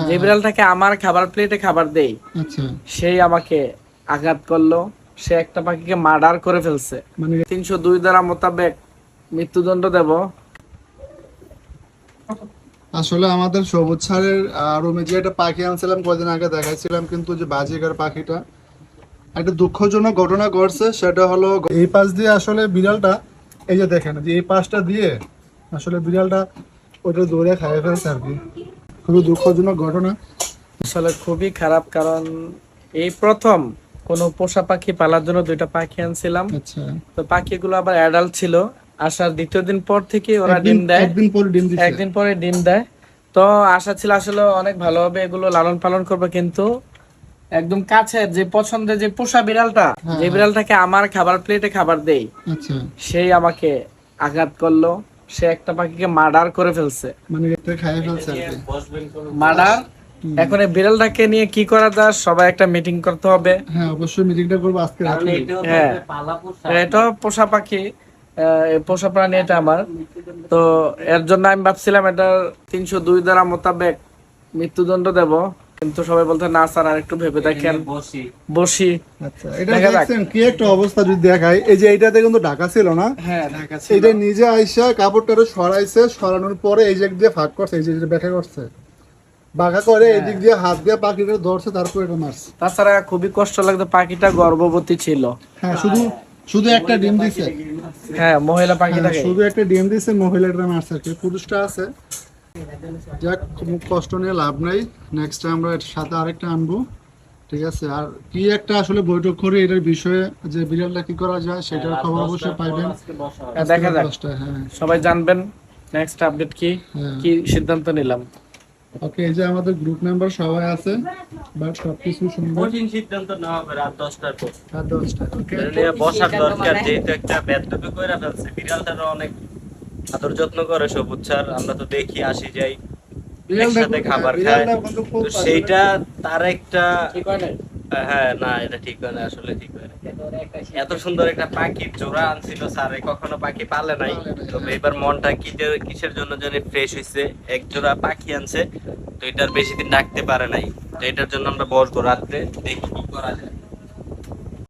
যে বিড়ালটাকে আমার খাবার প্লেটে খাবার দেই, আচ্ছা, সেই আমাকে আঘাত করলো। সে একটা পাখিকে মার্ডার করে ফেলছে। মানে 302 ধারা মোতাবেক মৃত্যুদণ্ড দেব। আসলে আমাদের সবুজ স্যারের রুমে যে একটা পাখি আনছিলাম কদিন আগে দেখাইছিলাম, কিন্তু যে বাজিকার পাখিটা একটা দুঃখজনক ঘটনা ঘটছে। সেটা হলো এই পাশ দিয়ে আসলে বিড়ালটা, এই যে দেখেন যে এই পাশটা দিয়ে আসলে বিড়ালটা ওইটা দৌড়ে খাইয়ে ফেলছে আর কি। খুবই দুঃখজনক ঘটনা। আসলে খুবই খারাপ, কারণ এই প্রথম কোনো পোষা পাখি পালার জন্য 2টা পাখি আনছিলাম। আচ্ছা, তো পাখিগুলো আবার অ্যাডাল্ট ছিল। আসার দ্বিতীয় দিন পর থেকে ওরা ডিম দেয়। একদিন পরে ডিম দিচ্ছে। একদিন পরে ডিম দেয়। তো আশা ছিল আসলে অনেক ভালোভাবে এগুলো লালন পালন করবে, কিন্তু একদম কাছে যে পছন্দের যে পোষা বিড়ালটা, যে বিড়ালটাকে আমার খাবার প্লেটে খাবার দেই, আচ্ছা, সেই আমাকে আঘাত করলো। সে একটা পাখিকে মার্ডার করে ফেলছে। মানে এটা খাইয়ে ফেলছে আর কি। মার্ডার। এখন এই বিড়ালটাকে নিয়ে কি করা যায়, সবাই একটা মিটিং করতে হবে। হ্যাঁ, অবশ্যই মিটিংটা করবো আজকে রাতে। হ্যাঁ, এটা পোষা পাখি, এই পোষা প্রাণী এটা আমার। তো এর জন্য আমি ভাবছিলাম এটা 302 ধারা মোতাবেক মৃত্যুদণ্ড দেব, কিন্তু সবাই বলতে না স্যার আর একটু ভেবে দেখেন, বসি। আচ্ছা, এটা দেখা যাক। দেখছেন কি একটা অবস্থা যদি দেখাই, এই যে এইটাতে কিন্তু ঢাকা ছিল না, হ্যাঁ, ঢাকা ছিল। এটা নিজে আইসা কাপড়টারে সরাইছে, সরানোর পরে এই যে দিয়ে ফাঁক করছে, এই যে ব্যাখ্যা করছে, বাঁকা করে এদিক দিয়ে হাত দিয়ে পাখিটা ধরছে, তারপর এটা মারছে। তাছাড়া খুবই কষ্ট লাগতো, পাখিটা গর্ভবতী ছিল। হ্যাঁ, শুধু শুধু একটা ডিম দিছে। হ্যাঁ, মহিলা হ্যাঁ, পাখিটাকে। শুধু একটা ডিম দিছে, মহিলাটা মারছে আর কি। পুরুষটা আছে। যাক, খুব কষ্ট নিয়ে লাভ নাই। নেক্সট টাইম আমরা এর সাথে আরেকটা আনবো। ঠিক আছে, আর কি একটা আসলে বৈঠক করে এটার বিষয়ে যে বিড়ালটা কি করা যায় সেটার খবর অবশ্যই পাইবেন। হ্যাঁ, দেখা যাক, 10টায়, হ্যাঁ। সবাই জানবেন নেক্সট আপডেট কি, হ্যাঁ। কি সিদ্ধান্ত নিলাম। ওকে, এই যে আমাদের গ্রুপ মেম্বার সবাই আছে, বাট সবকিছু সুন্দর। কঠিন সিদ্ধান্ত নেওয়া হবে রাত 10টার পর। রাত 10টায়, ওকে। নিয়ে বসার দরকার, যেহেতু একটা বেদবে করে ফেলছে। বিড়ালটারও অনেক আদর যত্ন করে সবুজ স্যার, আমরা তো দেখি আসি যাই, একসাথে খাবার খায়। তো সেইটা তার একটা, ঠিক হয় না? হ্যাঁ, না এটা ঠিক হয় না, আসলে ঠিক হয় না। এত সুন্দর একটা পাখির জোড়া আনছিল স্যারে, কখনো পাখি পালে নাই। তবে এবার মনটা কিসের জন্য জানি ফ্রেশ হইছে, এক জোড়া পাখি আনছে। তো এটার বেশি দিন রাখতে পারে নাই। তো এটার জন্য আমরা বসবো রাত্রে, দেখি কি করা যায়।